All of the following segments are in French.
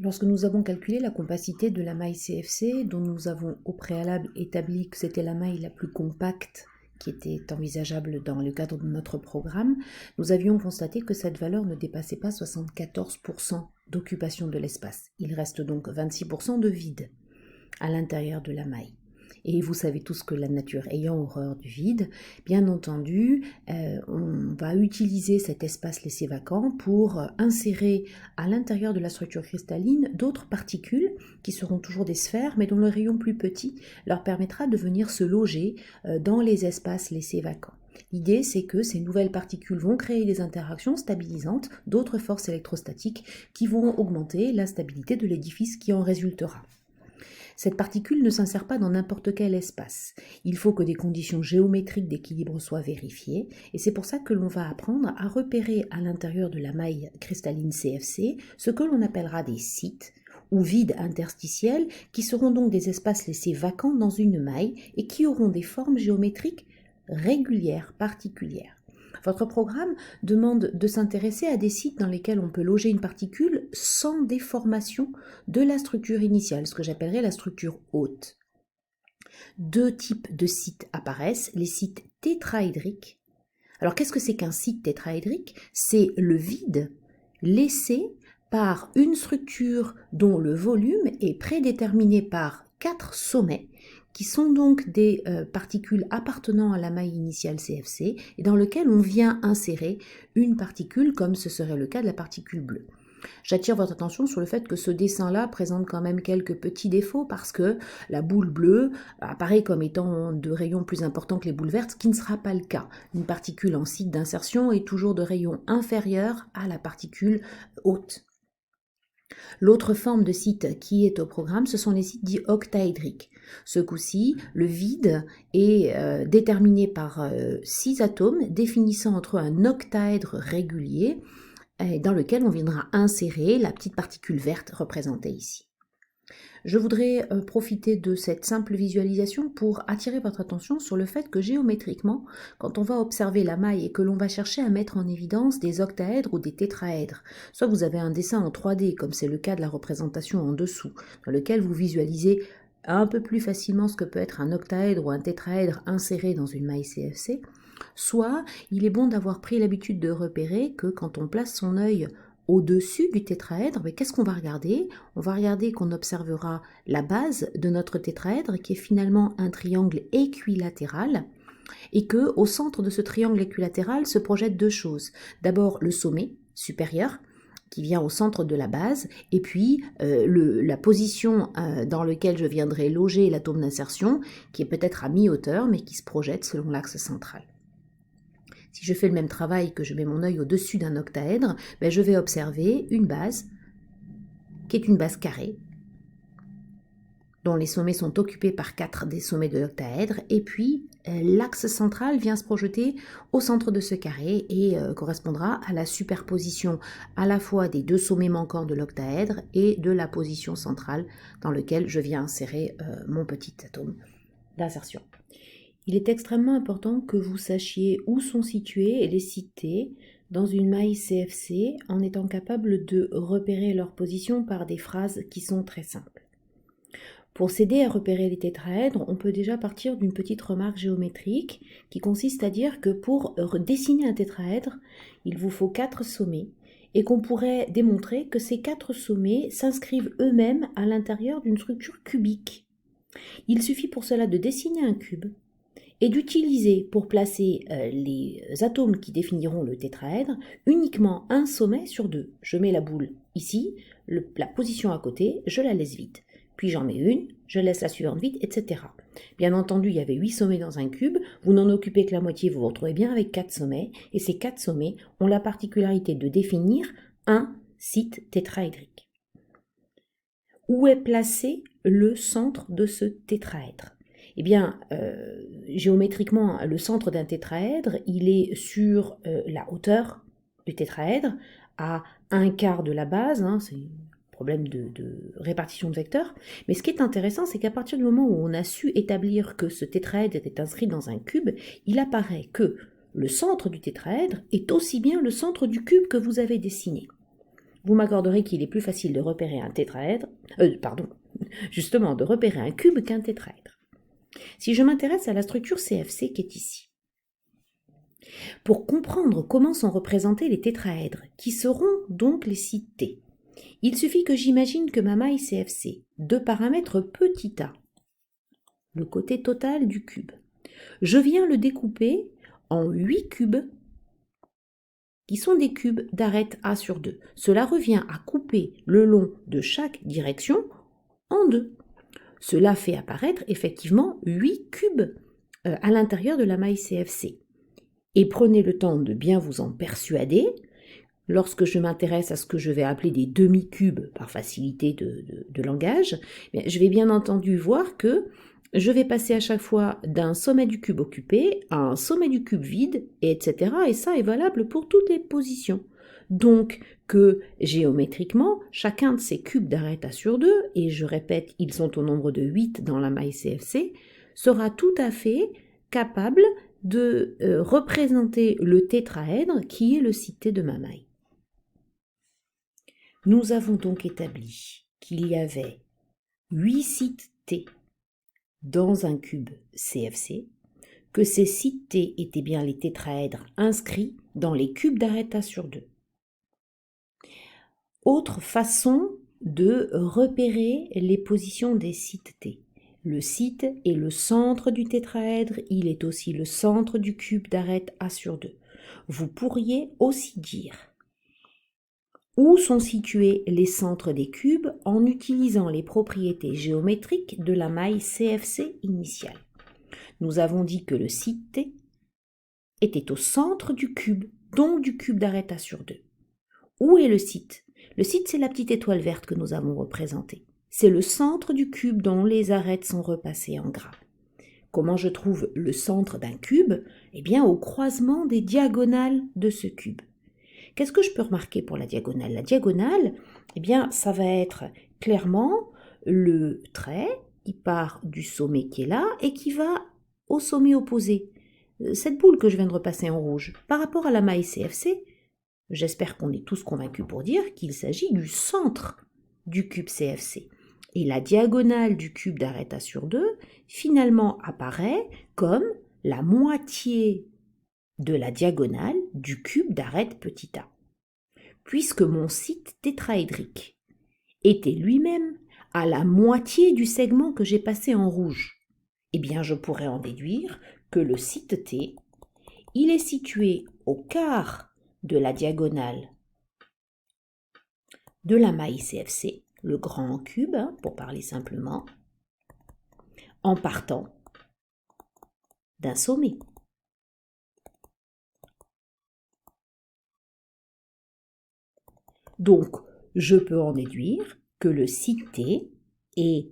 Lorsque nous avons calculé la compacité de la maille CFC, dont nous avons au préalable établi que c'était la maille la plus compacte qui était envisageable dans le cadre de notre programme, nous avions constaté que cette valeur ne dépassait pas 74% d'occupation de l'espace. Il reste donc 26% de vide à l'intérieur de la maille. Et vous savez tous que la nature ayant horreur du vide, bien entendu, on va utiliser cet espace laissé vacant pour insérer à l'intérieur de la structure cristalline d'autres particules qui seront toujours des sphères, mais dont le rayon plus petit leur permettra de venir se loger dans les espaces laissés vacants. L'idée, c'est que ces nouvelles particules vont créer des interactions stabilisantes d'autres forces électrostatiques qui vont augmenter la stabilité de l'édifice qui en résultera. Cette particule ne s'insère pas dans n'importe quel espace. Il faut que des conditions géométriques d'équilibre soient vérifiées, et c'est pour ça que l'on va apprendre à repérer à l'intérieur de la maille cristalline CFC ce que l'on appellera des sites ou vides interstitiels, qui seront donc des espaces laissés vacants dans une maille et qui auront des formes géométriques régulières, particulières. Votre programme demande de s'intéresser à des sites dans lesquels on peut loger une particule sans déformation de la structure initiale, ce que j'appellerais la structure haute. Deux types de sites apparaissent, les sites tétraédriques. Alors qu'est-ce que c'est qu'un site tétraédrique? C'est le vide laissé par une structure dont le volume est prédéterminé par 4 sommets, qui sont donc des particules appartenant à la maille initiale CFC et dans lequel on vient insérer une particule comme ce serait le cas de la particule bleue. J'attire votre attention sur le fait que ce dessin-là présente quand même quelques petits défauts parce que la boule bleue apparaît comme étant de rayon plus important que les boules vertes, ce qui ne sera pas le cas. Une particule en site d'insertion est toujours de rayon inférieur à la particule haute. L'autre forme de site qui est au programme, ce sont les sites dits octaédriques. Ce coup-ci, le vide est déterminé par 6 atomes définissant entre eux un octaèdre régulier dans lequel on viendra insérer la petite particule verte représentée ici. Je voudrais profiter de cette simple visualisation pour attirer votre attention sur le fait que géométriquement, quand on va observer la maille et que l'on va chercher à mettre en évidence des octaèdres ou des tétraèdres, soit vous avez un dessin en 3D, comme c'est le cas de la représentation en dessous, dans lequel vous visualisez un peu plus facilement ce que peut être un octaèdre ou un tétraèdre inséré dans une maille CFC, soit il est bon d'avoir pris l'habitude de repérer que quand on place son œil au-dessus du tétraèdre, mais qu'est-ce qu'on va regarder? On va regarder qu'on observera la base de notre tétraèdre qui est finalement un triangle équilatéral et que au centre de ce triangle équilatéral se projettent deux choses. D'abord le sommet supérieur qui vient au centre de la base, et puis la position dans laquelle je viendrai loger l'atome d'insertion, qui est peut-être à mi-hauteur, mais qui se projette selon l'axe central. Si je fais le même travail, que je mets mon œil au-dessus d'un octaèdre, je vais observer une base qui est une base carrée, dont les sommets sont occupés par 4 des sommets de l'octaèdre, et puis l'axe central vient se projeter au centre de ce carré et correspondra à la superposition à la fois des 2 sommets manquants de l'octaèdre et de la position centrale dans laquelle je viens insérer mon petit atome d'insertion. Il est extrêmement important que vous sachiez où sont situés les cités dans une maille CFC en étant capable de repérer leur position par des phrases qui sont très simples. Pour s'aider à repérer les tétraèdres, on peut déjà partir d'une petite remarque géométrique qui consiste à dire que pour dessiner un tétraèdre, il vous faut 4 sommets et qu'on pourrait démontrer que ces 4 sommets s'inscrivent eux-mêmes à l'intérieur d'une structure cubique. Il suffit pour cela de dessiner un cube et d'utiliser pour placer les atomes qui définiront le tétraèdre uniquement un sommet sur 2. Je mets la boule ici, la position à côté, je la laisse vide. Puis j'en mets une, je laisse la suivante vide, etc. Bien entendu, il y avait 8 sommets dans un cube, vous n'en occupez que la moitié, vous vous retrouvez bien avec 4 sommets, et ces 4 sommets ont la particularité de définir un site tétraédrique. Où est placé le centre de ce tétraèdre? Eh bien, géométriquement, le centre d'un tétraèdre, il est sur la hauteur du tétraèdre, à 1/4 de la base, c'est un problème de répartition de vecteurs. Mais ce qui est intéressant, c'est qu'à partir du moment où on a su établir que ce tétraèdre était inscrit dans un cube, il apparaît que le centre du tétraèdre est aussi bien le centre du cube que vous avez dessiné. vous m'accorderez qu'il est plus facile de repérer un tétraèdre, justement de repérer un cube qu'un tétraèdre. Si je m'intéresse à la structure CFC qui est ici, pour comprendre comment sont représentés les tétraèdres, qui seront donc les sites T, il suffit que j'imagine que ma maille CFC, de paramètre petit a, le côté total du cube, je viens le découper en 8 cubes qui sont des cubes d'arête A sur 2. Cela revient à couper le long de chaque direction en 2. Cela fait apparaître effectivement 8 cubes à l'intérieur de la maille CFC. Et prenez le temps de bien vous en persuader. Lorsque je m'intéresse à ce que je vais appeler des demi-cubes par facilité de langage, je vais bien entendu voir que je vais passer à chaque fois d'un sommet du cube occupé à un sommet du cube vide, etc. Et ça est valable pour toutes les positions. Donc que géométriquement, chacun de ces cubes d'arête A sur 2, et je répète, ils sont au nombre de 8 dans la maille CFC, sera tout à fait capable de représenter le tétraèdre qui est le site T de ma maille. Nous avons donc établi qu'il y avait 8 sites T dans un cube CFC, que ces sites T étaient bien les tétraèdres inscrits dans les cubes d'arête A sur 2. Autre façon de repérer les positions des sites T. Le site est le centre du tétraèdre, il est aussi le centre du cube d'arête A sur 2. Vous pourriez aussi dire où sont situés les centres des cubes en utilisant les propriétés géométriques de la maille CFC initiale. Nous avons dit que le site T était au centre du cube, donc du cube d'arête A sur 2. Où est le site ? Le site, c'est la petite étoile verte que nous avons représentée. C'est le centre du cube dont les arêtes sont repassées en gras. Comment je trouve le centre d'un cube ? Eh bien, au croisement des diagonales de ce cube. Qu'est-ce que je peux remarquer pour la diagonale ? La diagonale, eh bien, ça va être clairement le trait qui part du sommet qui est là et qui va au sommet opposé. Cette boule que je viens de repasser en rouge, par rapport à la maille CFC, j'espère qu'on est tous convaincus pour dire qu'il s'agit du centre du cube CFC. Et la diagonale du cube d'arête A sur 2, finalement, apparaît comme la moitié de la diagonale du cube d'arête petit a. Puisque mon site tétraédrique était lui-même à la moitié du segment que j'ai passé en rouge, eh bien je pourrais en déduire que le site T, il est situé au quart de la diagonale de la maille CFC, le grand cube, pour parler simplement, en partant d'un sommet. Donc, je peux en déduire que le site T est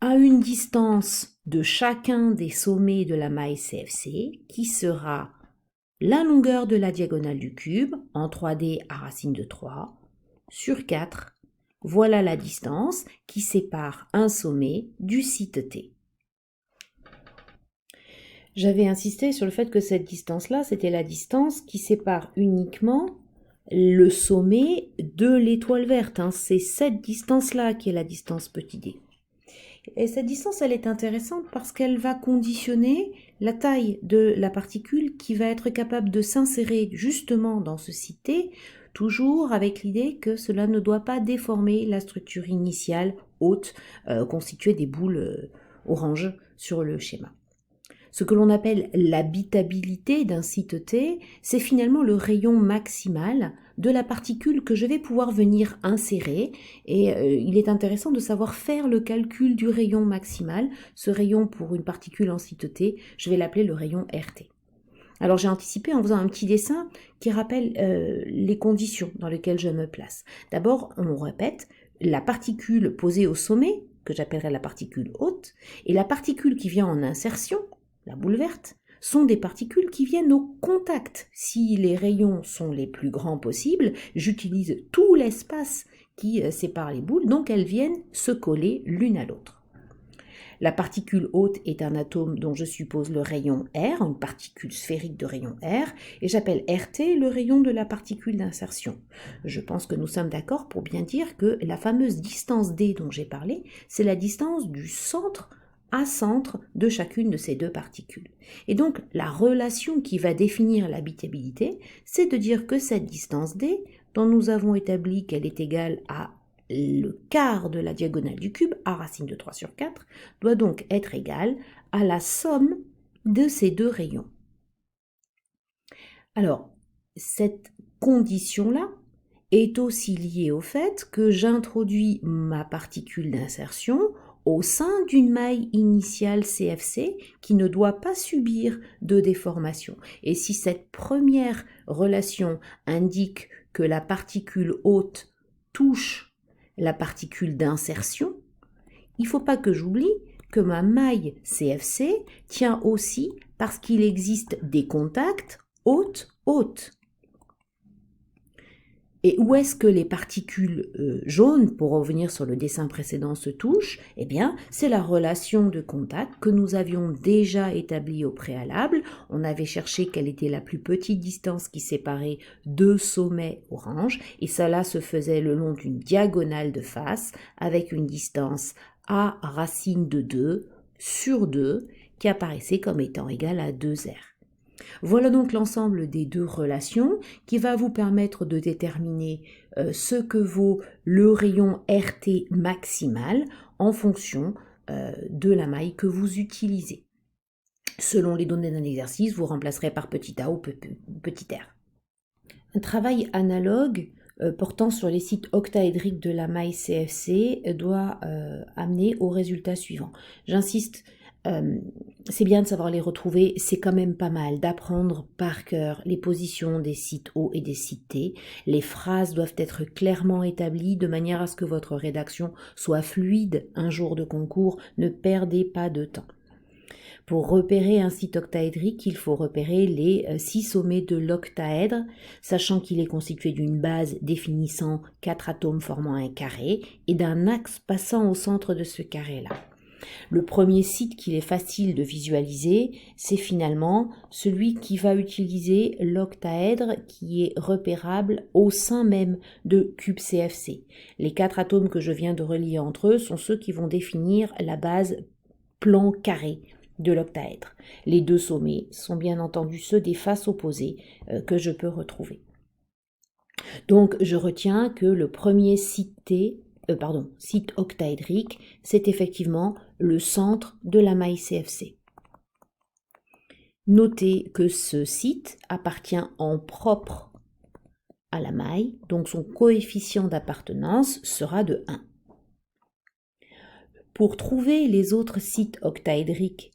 à une distance de chacun des sommets de la maille CFC qui sera la longueur de la diagonale du cube en 3D à racine de 3 sur 4. Voilà la distance qui sépare un sommet du site T. J'avais insisté sur le fait que cette distance-là, c'était la distance qui sépare uniquement le sommet de l'étoile verte. C'est cette distance-là qui est la distance petit d. Et cette distance, elle est intéressante parce qu'elle va conditionner la taille de la particule qui va être capable de s'insérer justement dans ce site T, toujours avec l'idée que cela ne doit pas déformer la structure initiale haute constituée des boules orange sur le schéma. Ce que l'on appelle l'habitabilité d'un site T, c'est finalement le rayon maximal de la particule que je vais pouvoir venir insérer. Et il est intéressant de savoir faire le calcul du rayon maximal. Ce rayon pour une particule en site T, je vais l'appeler le rayon RT. Alors j'ai anticipé en faisant un petit dessin qui rappelle les conditions dans lesquelles je me place. D'abord, on répète, la particule posée au sommet, que j'appellerai la particule haute, et la particule qui vient en insertion, la boule verte, sont des particules qui viennent au contact. Si les rayons sont les plus grands possibles, j'utilise tout l'espace qui sépare les boules, donc elles viennent se coller l'une à l'autre. la particule haute est un atome dont je suppose le rayon R, une particule sphérique de rayon R, et j'appelle RT le rayon de la particule d'insertion. Je pense que nous sommes d'accord pour bien dire que la fameuse distance D dont j'ai parlé, c'est la distance du centre à centre de chacune de ces deux particules. Et donc, la relation qui va définir l'habitabilité, c'est de dire que cette distance D, dont nous avons établi qu'elle est égale à le quart de la diagonale du cube, a racine de 3 sur 4, doit donc être égale à la somme de ces deux rayons. Alors, cette condition-là est aussi liée au fait que j'introduis ma particule d'insertion au sein d'une maille initiale CFC qui ne doit pas subir de déformation. Et si cette première relation indique que la particule haute touche la particule d'insertion, il ne faut pas que j'oublie que ma maille CFC tient aussi parce qu'il existe des contacts haute-haute. Et où est-ce que les particules jaunes, pour revenir sur le dessin précédent, se touchent? Eh bien, c'est la relation de contact que nous avions déjà établie au préalable. On avait cherché quelle était la plus petite distance qui séparait deux sommets orange, et cela se faisait le long d'une diagonale de face, avec une distance A racine de 2 sur 2, qui apparaissait comme étant égale à 2R. Voilà donc l'ensemble des deux relations qui va vous permettre de déterminer ce que vaut le rayon RT maximal en fonction de la maille que vous utilisez. Selon les données d'un exercice, vous remplacerez par petit a ou petit r. Un travail analogue portant sur les sites octaédriques de la maille CFC doit amener au résultat suivant. J'insiste, c'est bien de savoir les retrouver, c'est quand même pas mal d'apprendre par cœur les positions des sites O et des sites T. Les phrases doivent être clairement établies de manière à ce que votre rédaction soit fluide un jour de concours, ne perdez pas de temps. Pour repérer un site octaédrique, il faut repérer les 6 sommets de l'octaèdre, sachant qu'il est constitué d'une base définissant 4 atomes formant un carré et d'un axe passant au centre de ce carré-là. Le premier site qu'il est facile de visualiser, c'est finalement celui qui va utiliser l'octaèdre qui est repérable au sein même de cube CFC. Les 4 atomes que je viens de relier entre eux sont ceux qui vont définir la base plan carré de l'octaèdre. Les deux sommets sont bien entendu ceux des faces opposées que je peux retrouver. Donc je retiens que le premier site octaédrique, c'est effectivement le centre de la maille CFC. Notez que ce site appartient en propre à la maille, donc son coefficient d'appartenance sera de 1. Pour trouver les autres sites octaédriques,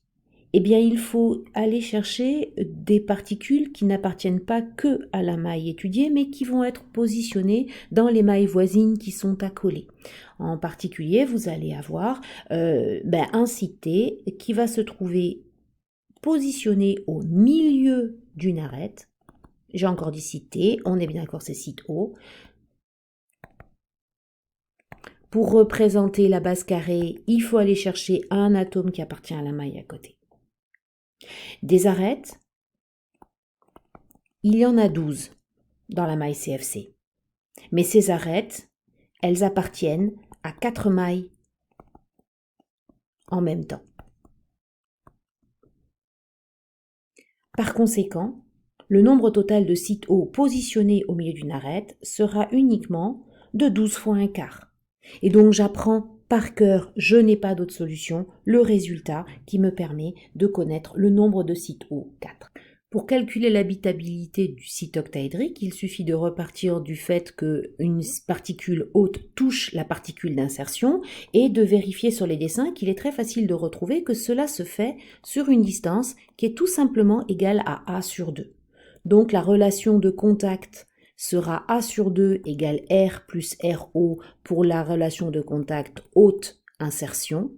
eh bien, il faut aller chercher des particules qui n'appartiennent pas que à la maille étudiée, mais qui vont être positionnées dans les mailles voisines qui sont accolées. En particulier, vous allez avoir un site T qui va se trouver positionné au milieu d'une arête. J'ai encore dit site T, on est bien d'accord, c'est site O. Pour représenter la base carrée, il faut aller chercher un atome qui appartient à la maille à côté. Des arêtes, il y en a 12 dans la maille CFC. Mais ces arêtes, elles appartiennent à 4 mailles en même temps. Par conséquent, le nombre total de sites O positionnés au milieu d'une arête sera uniquement de 12 fois un quart. Et donc j'apprends par cœur, je n'ai pas d'autre solution, le résultat qui me permet de connaître le nombre de sites O, 4. Pour calculer l'habitabilité du site octaédrique, il suffit de repartir du fait qu'une particule haute touche la particule d'insertion et de vérifier sur les dessins qu'il est très facile de retrouver que cela se fait sur une distance qui est tout simplement égale à A sur 2. Donc la relation de contact sera A sur 2 égale R plus RO pour la relation de contact haute insertion.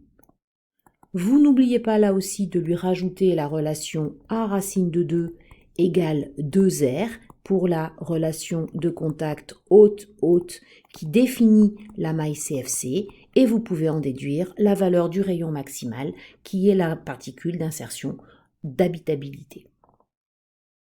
Vous n'oubliez pas là aussi de lui rajouter la relation A racine de 2 égale 2R pour la relation de contact haute-haute qui définit la maille CFC et vous pouvez en déduire la valeur du rayon maximal qui est la particule d'insertion d'habitabilité.